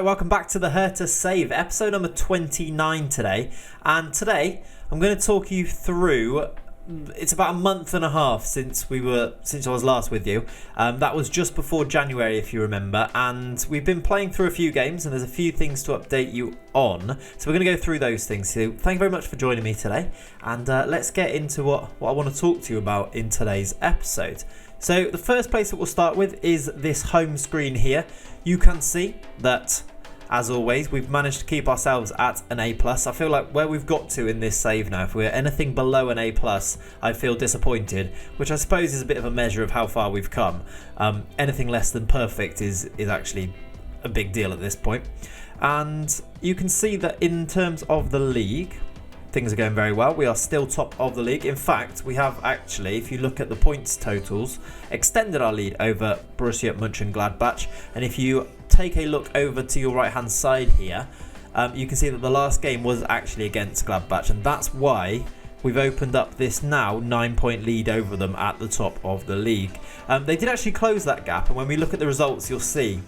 Right, welcome back to the Hertha Save, episode number 29 today. And today, I'm going to talk you through, it's about a month and a half since I was last with you. That was just before January, if you remember. And we've been playing through a few games, and there's a few things to update you on. So we're going to go through those things. So thank you very much for joining me today. And let's get into what I want to talk to you about in today's episode. So the first place that we'll start with is this home screen here. You can see that, as always, we've managed to keep ourselves at an A+. I feel like where we've got to in this save now, if we're anything below an A+, I feel disappointed, which I suppose is a bit of a measure of how far we've come. Anything less than perfect is actually a big deal at this point. And you can see that in terms of the league, things are going very well. We are still top of the league. In fact, we have actually, if you look at the points totals, extended our lead over Borussia Mönchengladbach. And if you take a look over to your right hand side here, you can see that the last game was actually against Gladbach, and that's why we've opened up this now 9-point lead over them at the top of the league. They did actually close that gap, and when we look at the results, you'll see.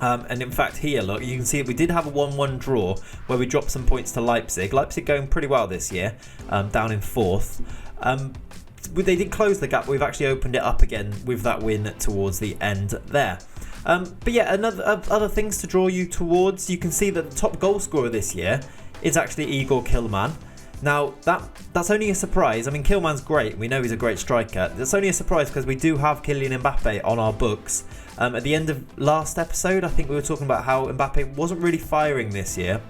And in fact here, look, you can see we did have a 1-1 draw where we dropped some points to Leipzig. Leipzig going pretty well this year, down in 4th. They did close the gap, but we've actually opened it up again with that win towards the end there. But yeah, other things to draw you towards. You can see that the top goal scorer this year is actually Igor Kilman. Now, that's only a surprise. I mean, Kilman's great. We know he's a great striker. That's only a surprise because we do have Kylian Mbappe on our books. At the end of last episode, I think we were talking about how Mbappe wasn't really firing this year.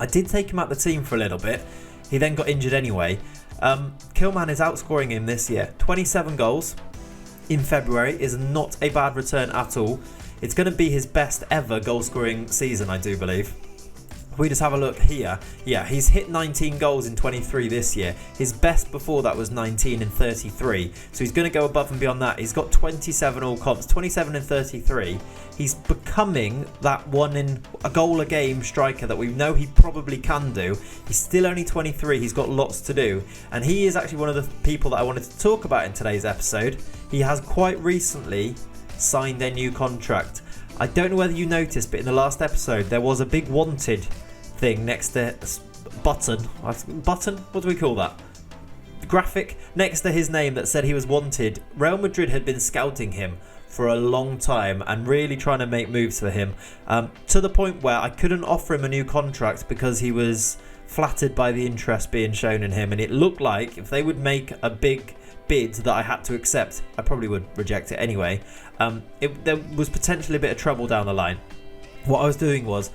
I did take him out the team for a little bit. He then got injured anyway. Kilman is outscoring him this year. 27 goals in February is not a bad return at all. It's going to be his best ever goal-scoring season, I do believe. If we just have a look here, yeah, he's hit 19 goals in 23 this year. His best before that was 19 in 33. So he's going to go above and beyond that. He's got 27 all comps, 27 in 33. He's becoming that a goal a game striker that we know he probably can do. He's still only 23. He's got lots to do. And he is actually one of the people that I wanted to talk about in today's episode. He has quite recently signed a new contract. I don't know whether you noticed, but in the last episode there was a big wanted thing next to button, what do we call that? Graphic next to his name that said he was wanted. Real Madrid had been scouting him for a long time and really trying to make moves for him, to the point where I couldn't offer him a new contract because he was flattered by the interest being shown in him, and it looked like if they would make a big bid that I had to accept, I probably would reject it anyway. There was potentially a bit of trouble down the line. What I was doing was,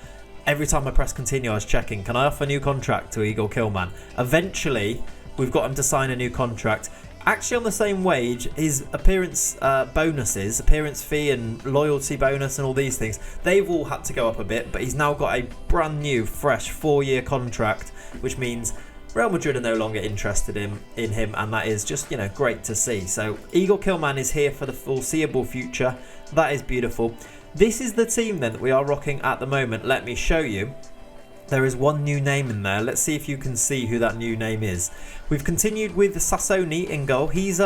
every time I press continue, I was checking, can I offer a new contract to Igor Kilman? Eventually, we've got him to sign a new contract. Actually on the same wage. His appearance bonuses, appearance fee and loyalty bonus and all these things, they've all had to go up a bit, but he's now got a brand new, fresh 4-year contract, which means Real Madrid are no longer interested in him, and that is just, great to see. So Igor Kilman is here for the foreseeable future. That is beautiful. This is the team then that we are rocking at the moment. Let me show you. There is one new name in there. Let's see if you can see who that new name is. We've continued with Sassoni in goal. His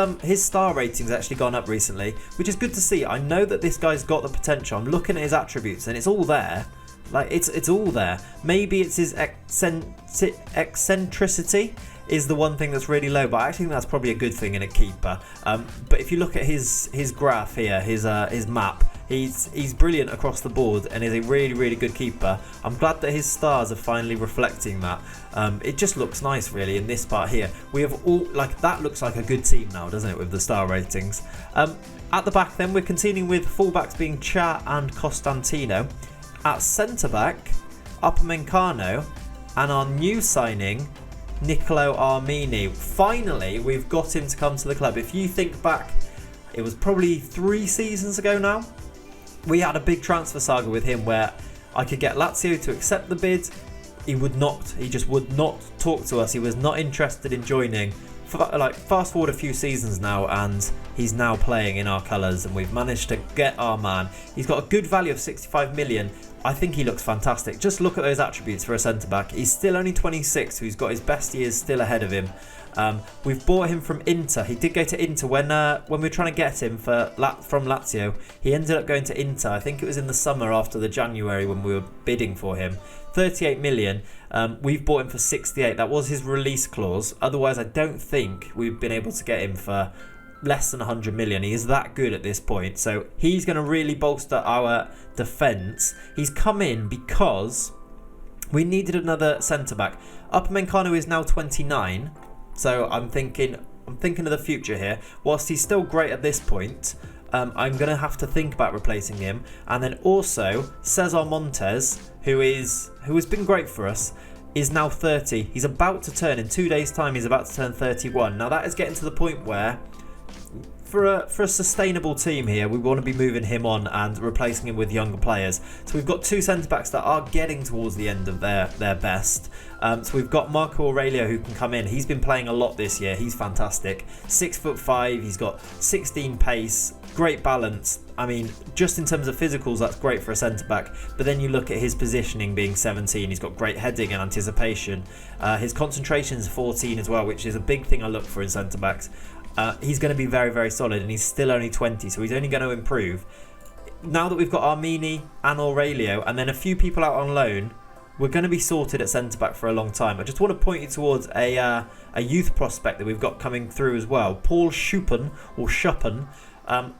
star rating's actually gone up recently, which is good to see. I know that this guy's got the potential. I'm looking at his attributes and it's all there. Like, it's all there. Maybe it's his eccentricity is the one thing that's really low, but I actually think that's probably a good thing in a keeper. But if you look at his graph here, his map, he's brilliant across the board and is a really, really good keeper. I'm glad that his stars are finally reflecting that. It just looks nice, really, in this part here. We have all, that looks like a good team now, doesn't it, with the star ratings. At the back then, we're continuing with fullbacks being Cha and Costantino. At centre-back, Upamecano, and our new signing, Nicolo Armini. Finally, we've got him to come to the club. If you think back, it was probably 3 seasons ago now, we had a big transfer saga with him where I could get Lazio to accept the bid. He just would not talk to us. He was not interested in joining. Fast forward a few seasons now, and he's now playing in our colours, and we've managed to get our man. He's got a good value of 65 million. I think he looks fantastic. Just look at those attributes for a centre-back. He's still only 26, so he's got his best years still ahead of him. We've bought him from Inter. He did go to Inter when we were trying to get him from Lazio. He ended up going to Inter. I think it was in the summer after the January when we were bidding for him. 38 million. We've bought him for 68. That was his release clause. Otherwise, I don't think we've been able to get him for less than 100 million. He is that good at this point. So he's going to really bolster our defence. He's come in because we needed another centre-back. Upamecano is now 29. So I'm thinking of the future here. Whilst he's still great at this point, I'm going to have to think about replacing him. And then also Cesar Montes, who has been great for us, is now 30. He's about to turn, in 2 days' time, he's about to turn 31. Now that is getting to the point where for a sustainable team here, we want to be moving him on and replacing him with younger players. So we've got two centre-backs that are getting towards the end of their best. So we've got Marco Aurelio who can come in. He's been playing a lot this year. He's fantastic. 6'5", he's got 16 pace, great balance. I mean, just in terms of physicals, that's great for a centre-back. But then you look at his positioning being 17. He's got great heading and anticipation. His concentration's 14 as well, which is a big thing I look for in centre-backs. He's going to be very, very solid, and he's still only 20, so he's only going to improve. Now that we've got Armini and Aurelio, and then a few people out on loan, we're going to be sorted at centre-back for a long time. I just want to point you towards a youth prospect that we've got coming through as well. Paul Schuppen, or Schuppen. I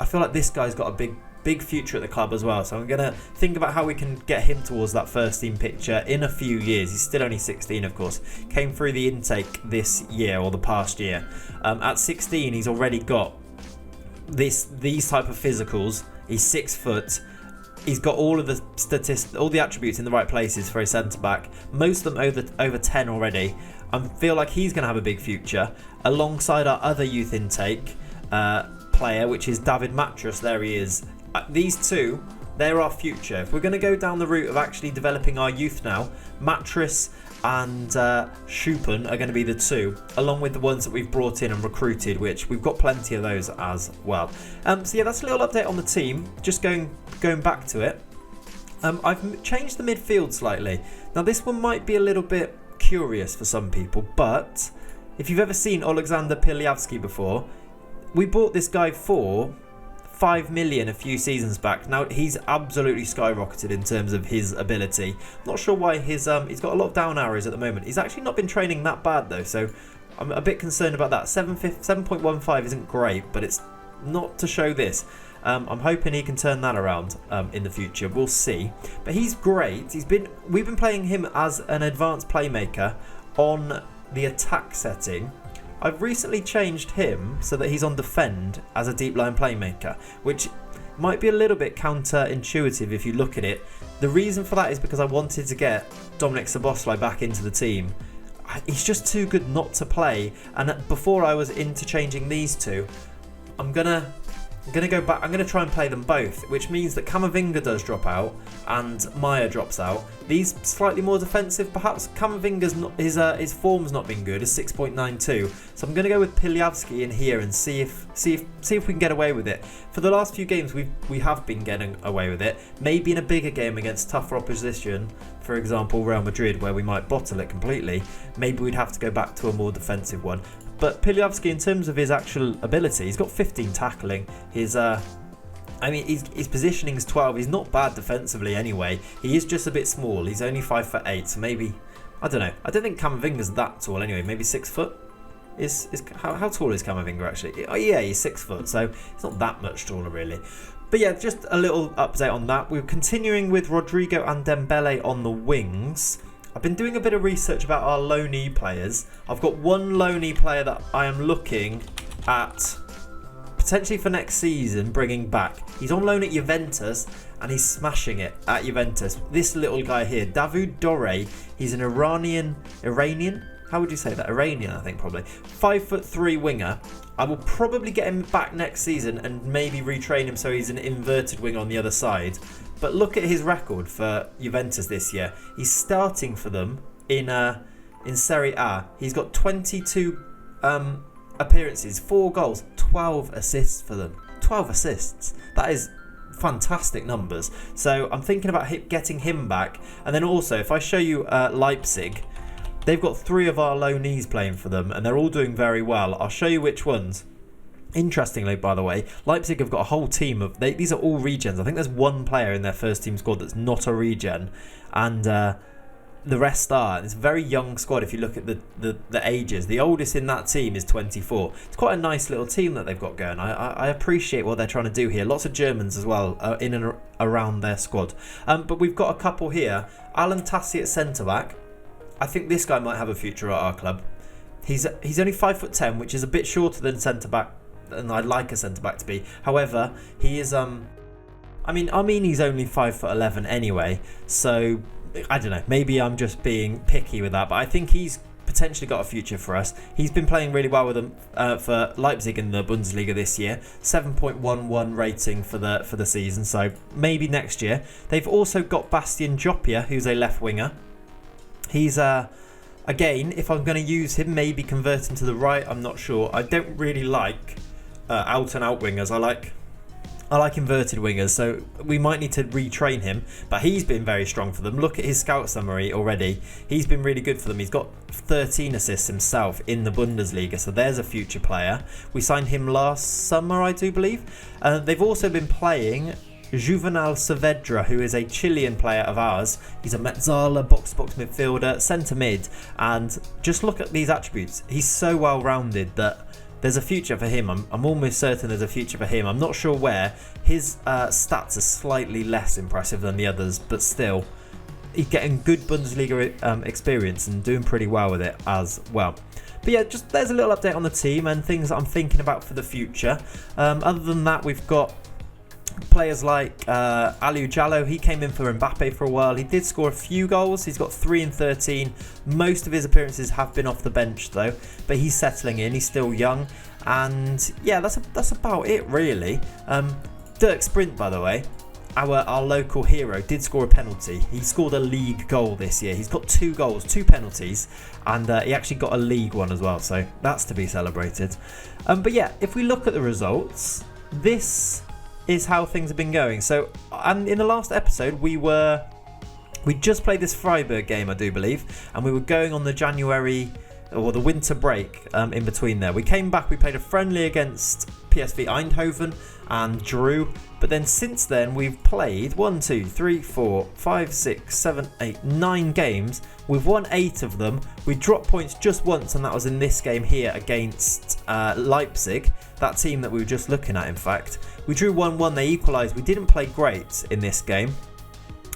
feel like this guy's got a big future at the club as well, so I'm going to think about how we can get him towards that first team picture in a few years. He's still only 16, of course. Came through the intake this year, or the past year. At 16, he's already got these type of physicals. He's 6 foot. He's got all of the all the attributes in the right places for a centre-back. Most of them over 10 already. I feel like he's going to have a big future alongside our other youth intake player, which is David Matras. There he is. These two, they're our future. If we're going to go down the route of actually developing our youth now, Matras and Schuppen are going to be the two, along with the ones that we've brought in and recruited, which we've got plenty of those as well. So yeah, that's a little update on the team. Just going back to it. I've changed the midfield slightly. Now this one might be a little bit curious for some people, but if you've ever seen Alexander Pilyavsky before, we bought this guy for 5 million a few seasons back. Now he's absolutely skyrocketed in terms of his ability. Not sure why he's got a lot of down arrows at the moment. He's actually not been training that bad though, so I'm a bit concerned about that. 7.15 isn't great, but it's not to show this. I'm hoping he can turn that around in the future. We'll see. But he's great. We've been playing him as an advanced playmaker on the attack setting. I've recently changed him so that he's on defend as a deep line playmaker, which might be a little bit counterintuitive if you look at it. The reason for that is because I wanted to get Dominic Szoboszlai back into the team. He's just too good not to play, and before I was interchanging these two, I'm gonna go back. I'm gonna try and play them both, which means that Camavinga does drop out and Maya drops out. These slightly more defensive, perhaps. Camavinga's not, his form's not been good. It's 6.92, so I'm gonna go with Pilyavsky in here and see if we can get away with it. For the last few games, we have been getting away with it. Maybe in a bigger game against tougher opposition, for example Real Madrid, where we might bottle it completely, maybe we'd have to go back to a more defensive one. But Pilyavsky, in terms of his actual ability, he's got 15 tackling. His positioning is 12. He's not bad defensively anyway. He is just a bit small. He's only 5'8", so maybe, I don't know. I don't think Camavinga's that tall anyway. Maybe 6 foot. How tall is Camavinga actually? Oh yeah, he's 6 foot, so he's not that much taller really. But yeah, just a little update on that. We're continuing with Rodrigo and Dembele on the wings. I've been doing a bit of research about our loanee players. I've got one loanee player that I am looking at potentially for next season bringing back. He's on loan at Juventus and he's smashing it at Juventus. This little guy here, Davud Dore, he's an Iranian, how would you say that? Iranian, I think probably. 5'3" winger. I will probably get him back next season and maybe retrain him so he's an inverted wing on the other side. But look at his record for Juventus this year. He's starting for them in Serie A. He's got 22 appearances, 4 goals, 12 assists for them. 12 assists. That is fantastic numbers. So I'm thinking about getting him back. And then also, if I show you Leipzig, they've got 3 of our loanees playing for them, and they're all doing very well. I'll show you which ones. Interestingly, by the way, Leipzig have got a whole team of... these are all regens. I think there's one player in their first team squad that's not a regen, and the rest are. It's a very young squad if you look at the ages. The oldest in that team is 24. It's quite a nice little team that they've got going. I appreciate what they're trying to do here. Lots of Germans as well in and around their squad. But we've got a couple here. Alan Tassi at centre-back. I think this guy might have a future at our club. He's only 5'10", which is a bit shorter than centre-back, and I'd like a centre-back to be. However, he is... I mean, he's only 5'11" anyway, so... I don't know, maybe I'm just being picky with that, but I think he's potentially got a future for us. He's been playing really well with them for Leipzig in the Bundesliga this year. 7.11 rating for the season, so maybe next year. They've also got Bastian Jopia, who's a left winger. He's again, if I'm going to use him, maybe convert him to the right. I'm not sure. I don't really like out and out wingers. I like inverted wingers, so we might need to retrain him, but he's been very strong for them. Look at his scout summary already. He's been really good for them. He's got 13 assists himself in the Bundesliga, so there's a future player. We signed him last summer, I do believe. They've also been playing Juvenal Saavedra, who is a Chilean player of ours. He's a Metzala, box-to-box midfielder, centre mid, and just look at these attributes. He's so well-rounded that there's a future for him. I'm almost certain there's a future for him. I'm not sure where. His stats are slightly less impressive than the others, but still, he's getting good Bundesliga experience and doing pretty well with it as well. But yeah, just there's a little update on the team and things that I'm thinking about for the future. Other than that, we've got players like Aliou Diallo. He came in for Mbappe for a while. He did score a few goals. He's got 3 in 13. Most of his appearances have been off the bench though, but he's settling in. He's still young, and yeah, that's about it really. Dirk Sprint, by the way, our local hero, did score a penalty. He scored a league goal this year. He's got 2 goals, 2 penalties, and he actually got a league one as well, so that's to be celebrated. But yeah, if we look at the results, this is how things have been going. So, and in the last episode, we just played this Freiburg game, I do believe, and we were going on the January or the winter break in between there. We came back, we played a friendly against PSV Eindhoven and drew, but then since then we've played 1, 2, 3, 4, 5, 6, 7, 8, 9 games. We've won 8 of them. We dropped points just once, and that was in this game here against Leipzig, that team that we were just looking at, in fact. We drew 1-1, they equalised. We didn't play great in this game.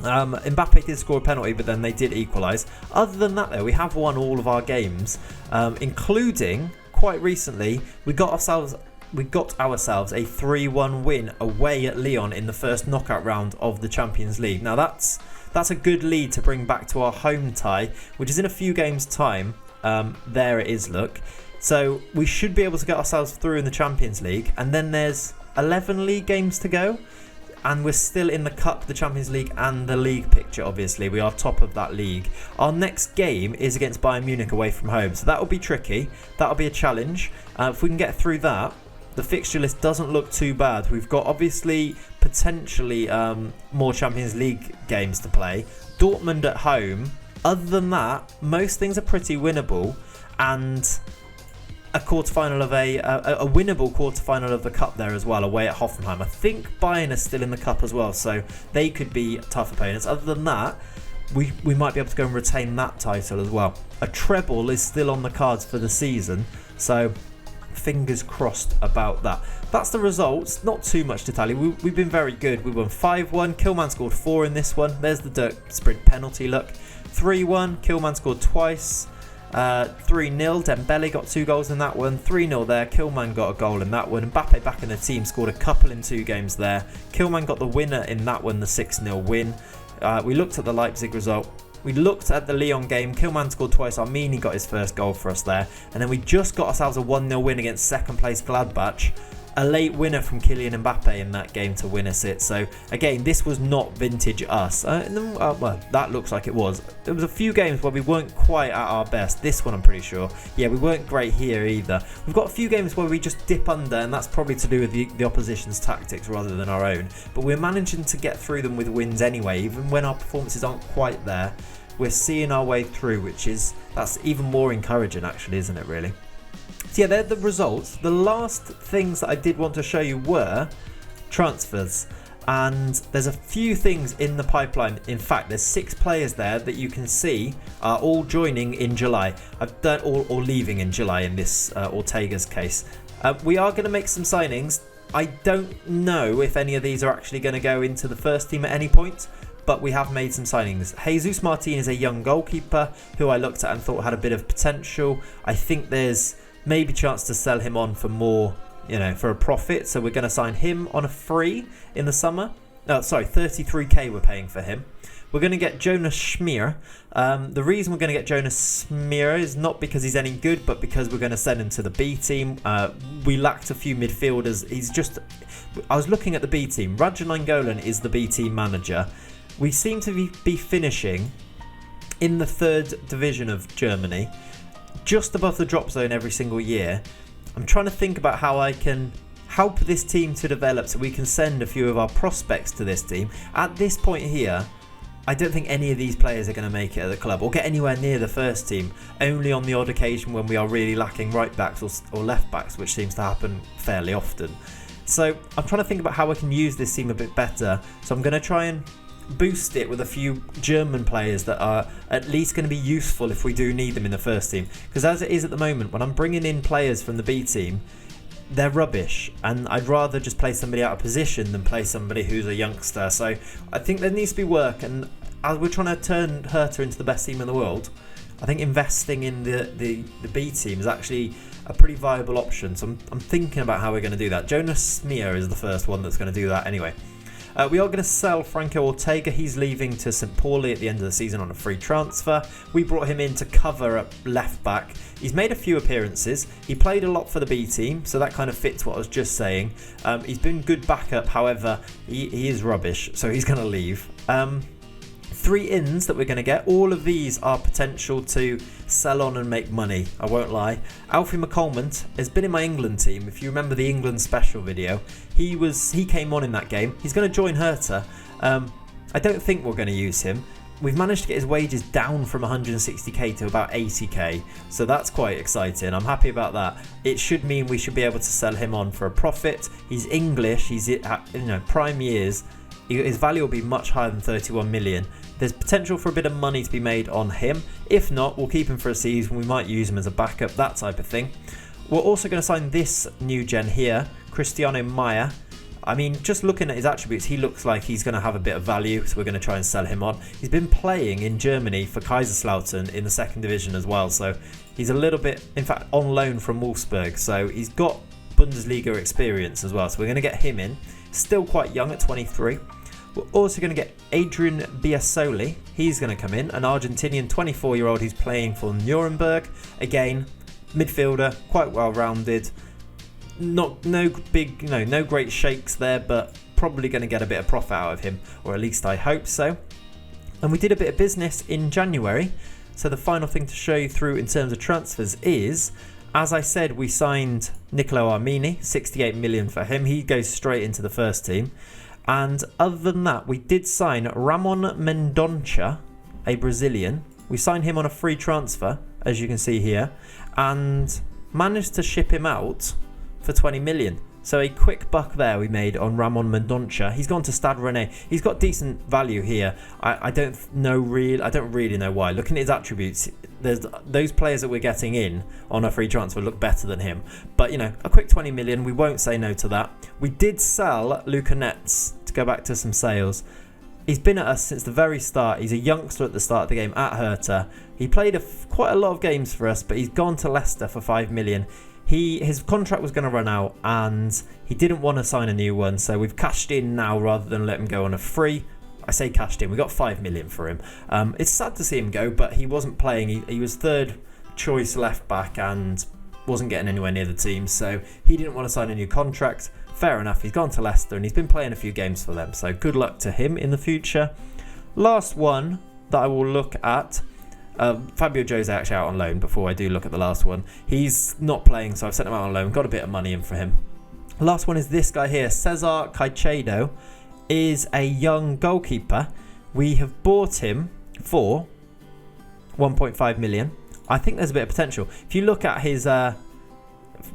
Mbappe did score a penalty, but then they did equalise. Other than that though, we have won all of our games, including quite recently we got ourselves a 3-1 win away at Lyon in the first knockout round of the Champions League. Now that's a good lead to bring back to our home tie, which is in a few games time. There it is, look. So we should be able to get ourselves through in the Champions League, and then there's 11 league games to go, and we're still in the Cup, the Champions League and the league picture. Obviously we are top of that league. Our next game is against Bayern Munich away from home, so that'll be tricky. That'll be a challenge. If we can get through that, the fixture list doesn't look too bad. We've got obviously potentially more Champions League games to play. Dortmund at home. Other than that, most things are pretty winnable, and a quarterfinal of a winnable quarterfinal of the Cup there as well, away at Hoffenheim. I think Bayern are still in the Cup as well, so they could be tough opponents. Other than that, we might be able to go and retain that title as well. A treble is still on the cards for the season, so fingers crossed about that. That's the results. Not too much to tally. We've been very good. We won 5-1. Kilman scored 4 in this one. There's the Dirk Sprint penalty, look. 3-1. Kilman scored twice. 3-0. Dembele got 2 goals in that one. 3-0 there. Kilman got a goal in that one. Mbappe back in the team, scored a couple in 2 games there. Kilman got the winner in that one, the 6-0 win. We looked at the Leipzig result. We looked at the Lyon game. Kilman scored twice. Armini got his first goal for us there. And then we just got ourselves a 1-0 win against second place Gladbach. A late winner from Kylian Mbappe in that game to win us it. So again, this was not vintage us. Well, that looks like it was. There was a few games where we weren't quite at our best. This one I'm pretty sure. Yeah, we weren't great here either. We've got a few games where we just dip under, and that's probably to do with the opposition's tactics rather than our own. But we're managing to get through them with wins anyway, even when our performances aren't quite there. we're seeing our way through, that's even more encouraging actually, isn't it really? So yeah, they're the results. The last things that I did want to show you were transfers. And there's a few things in the pipeline. In fact, there's 6 players there that you can see are all joining in July. I've done all or leaving in July in this Ortega's case. We are going to make some signings. I don't know if any of these are actually going to go into the first team at any point, but we have made some signings. Jesus Martin is a young goalkeeper who I looked at and thought had a bit of potential. I think there's maybe a chance to sell him on for more, for a profit. So we're going to sign him on a free in the summer. No, sorry, 33k we're paying for him. We're going to get Jonas Schmier. The reason we're going to get Jonas Schmier is not because he's any good, but because we're going to send him to the B team. We lacked a few midfielders. I was looking at the B team. Raja Nainggolan is the B team manager. We seem to be finishing in the 3rd division of Germany, just above the drop zone every single year. I'm trying to think about how I can help this team to develop so we can send a few of our prospects to this team. At this point here, I don't think any of these players are going to make it at the club or get anywhere near the first team, only on the odd occasion when we are really lacking right backs or left backs, which seems to happen fairly often. So I'm trying to think about how I can use this team a bit better. So I'm going to try and boost it with a few German players that are at least going to be useful if we do need them in the first team. Because as it is at the moment, when I'm bringing in players from the B team, they're rubbish, and I'd rather just play somebody out of position than play somebody who's a youngster. So I think there needs to be work, and as we're trying to turn Hertha into the best team in the world, I think investing in the B team is actually a pretty viable option. So I'm thinking about how we're going to do that. Jonas Smear is the first one that's going to do that anyway. We are going to sell Franco Ortega. He's leaving to St. Pauli at the end of the season on a free transfer. We brought him in to cover at left back. He's made a few appearances. He played a lot for the B team, so that kind of fits what I was just saying. He's been good backup, however, he is rubbish, so he's going to leave. 3 ins that we're going to get. All of these are potential to sell on and make money, I won't lie. Alfie McColmont has been in my England team. If you remember the England special video, he came on in that game. He's going to join Hertha. I don't think we're going to use him. We've managed to get his wages down from 160k to about 80k, so that's quite exciting. I'm happy about that. It should mean we should be able to sell him on for a profit. He's English, he's prime years. His value will be much higher than 31 million. There's potential for a bit of money to be made on him. If not, we'll keep him for a season. We might use him as a backup, that type of thing. We're also going to sign this new gen here, Cristiano Maya. I mean, just looking at his attributes, he looks like he's going to have a bit of value, so we're going to try and sell him on. He's been playing in Germany for Kaiserslautern in the 2nd division as well, so he's a little bit, in fact, on loan from Wolfsburg, so he's got Bundesliga experience as well, so we're going to get him in. Still quite young at 23. We're also going to get Adrian Biasoli. He's going to come in, an Argentinian 24-year-old who's playing for Nuremberg. Again, midfielder, quite well-rounded. No great shakes there, but probably going to get a bit of profit out of him, or at least I hope so. And we did a bit of business in January. So the final thing to show you through in terms of transfers is, as I said, we signed Nicolo Armini, 68 million for him. He goes straight into the first team. And other than that, we did sign Ramon Mendonça, a Brazilian. We signed him on a free transfer, as you can see here, and managed to ship him out for 20 million. So a quick buck there we made on Ramon Mendonça. He's gone to Stade Rennais. He's got decent value here. I don't really know why. Looking at his attributes, there's those players that we're getting in on a free transfer look better than him. But a quick 20 million, we won't say no to that. We did sell Luca Netz to go back to some sales. He's been at us since the very start. He's a youngster at the start of the game at Hertha. He played quite a lot of games for us, but he's gone to Leicester for 5 million. His contract was going to run out and he didn't want to sign a new one, so we've cashed in now rather than let him go on a free. I say cashed in, we got 5 million for him. It's sad to see him go, but he wasn't playing. He was 3rd choice left back and wasn't getting anywhere near the team, so he didn't want to sign a new contract. Fair enough, he's gone to Leicester and he's been playing a few games for them, so good luck to him in the future. Last one that I will look at, Fabio Jose actually out on loan before I do look at the last one. He's not playing, so I've sent him out on loan, got a bit of money in for him. Last one is this guy here, Cesar Caicedo, is a young goalkeeper. We have bought him for 1.5 million. I think there's a bit of potential. If you look at his, well,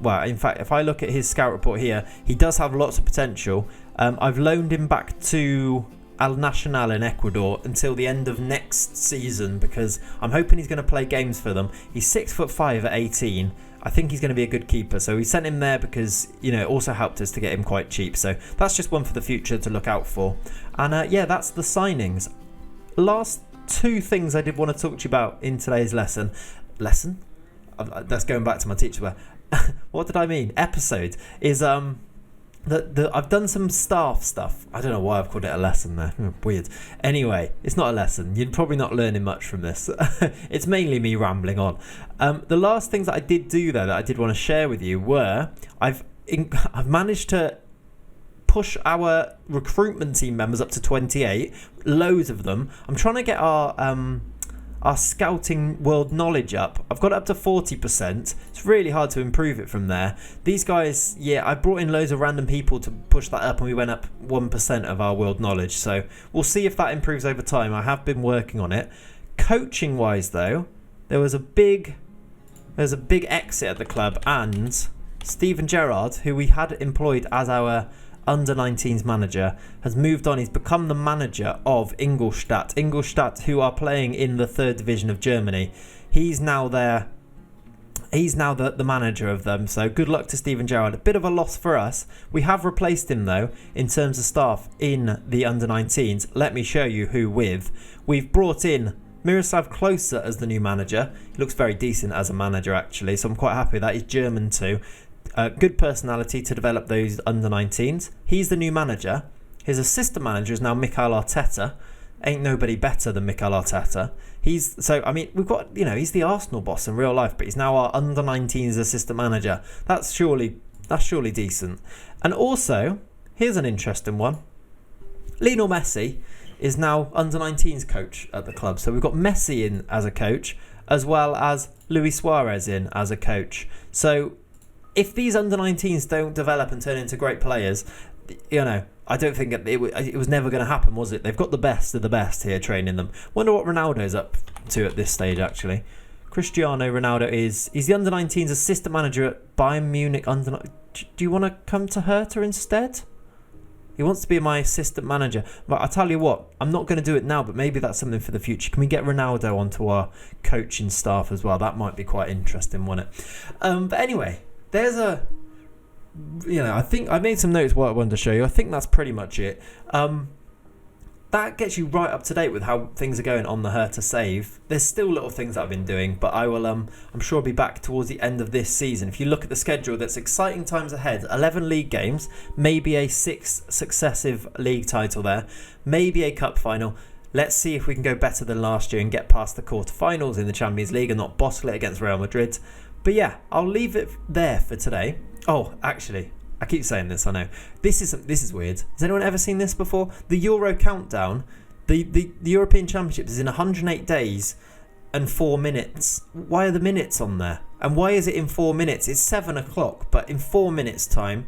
in fact, if I look at his scout report here, he does have lots of potential. I've loaned him back to Al Nacional in Ecuador until the end of next season because I'm hoping he's going to play games for them. He's 6'5" at 18. I think he's going to be a good keeper. So we sent him there because, you know, it also helped us to get him quite cheap. So that's just one for the future to look out for. And yeah, that's the signings. Last two things I did want to talk to you about in today's lesson. That's going back to my teacher. What did I mean? Episode is I've done some staff stuff. I don't know why I've called it a lesson there. Weird. Anyway, it's not a lesson. You're probably not learning much from this. It's mainly me rambling on. The last things that I did do though that I did want to share with you were I've managed to push our recruitment team members up to 28. Loads of them. I'm trying to get our scouting world knowledge up. I've got it up to 40%. It's really hard to improve it from there. These guys, yeah, I brought in loads of random people to push that up and we went up 1% of our world knowledge. So we'll see if that improves over time. I have been working on it. Coaching wise though, there was a big exit at the club and Steven Gerrard, who we had employed as our under-19s manager, has moved on. He's become the manager of Ingolstadt, who are playing in the 3rd division of Germany. He's now there. He's now the manager of them. So good luck to Steven Gerrard. A bit of a loss for us. We have replaced him though in terms of staff in the under-19s. Let me show you who with. We've brought in Miroslav Klose as the new manager. He looks very decent as a manager actually, so I'm quite happy with that. He's German too. Good personality to develop those under-19s. He's the new manager. His assistant manager is now Mikel Arteta. Ain't nobody better than Mikel Arteta. I mean, we've got, you know, he's the Arsenal boss in real life, but he's now our under-19s assistant manager. That's surely decent. And also, here's an interesting one. Lionel Messi is now under-19s coach at the club. So we've got Messi in as a coach, as well as Luis Suarez in as a coach. So if these under-19s don't develop and turn into great players, you know, I don't think it was never going to happen, was it? They've got the best of the best here training them. Wonder what Ronaldo's up to at this stage, actually. Cristiano Ronaldo he's the under-19s assistant manager at Bayern Munich. Do you want to come to Hertha instead? He wants to be my assistant manager. But I tell you what, I'm not going to do it now, but maybe that's something for the future. Can we get Ronaldo onto our coaching staff as well? That might be quite interesting, wouldn't it? But anyway, there's I think I made some notes what I wanted to show you. I think that's pretty much it. That gets you right up to date with how things are going on the Hertha save. There's still little things that I've been doing, but I will I'm sure I'll be back towards the end of this season. If you look at the schedule, that's exciting times ahead. 11 league games, maybe a 6th successive league title there, maybe a cup final. Let's see if we can go better than last year and get past the quarterfinals in the Champions League and not bottle it against Real Madrid. But yeah, I'll leave it there for today. Oh, actually, I keep saying this, I know. This is weird. Has anyone ever seen this before? The Euro countdown, the European Championships is in 108 days and 4 minutes. Why are the minutes on there? And why is it in 4 minutes? It's 7 o'clock, but in 4 minutes time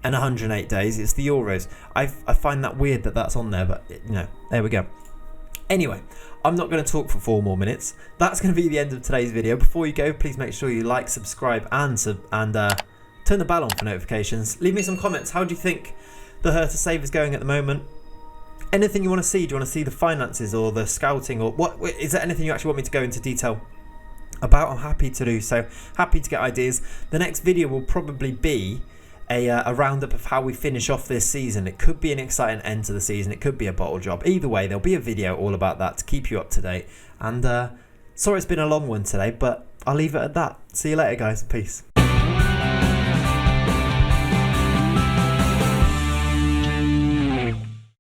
and 108 days, it's the Euros. I find that weird that that's on there, but you know, there we go. Anyway, I'm not going to talk for 4 more minutes. That's going to be the end of today's video. Before you go, please make sure you like, subscribe, and turn the bell on for notifications. Leave me some comments. How do you think the Hertha save is going at the moment? Anything you want to see? Do you want to see the finances or the scouting, or what? Is there anything you actually want me to go into detail about? I'm happy to do so. Happy to get ideas. The next video will probably be a roundup of how we finish off this season. It could be an exciting end to the season. It could be a bottle job. Either way, there'll be a video all about that to keep you up to date. And sorry it's been a long one today, but I'll leave it at that. See you later, guys. Peace.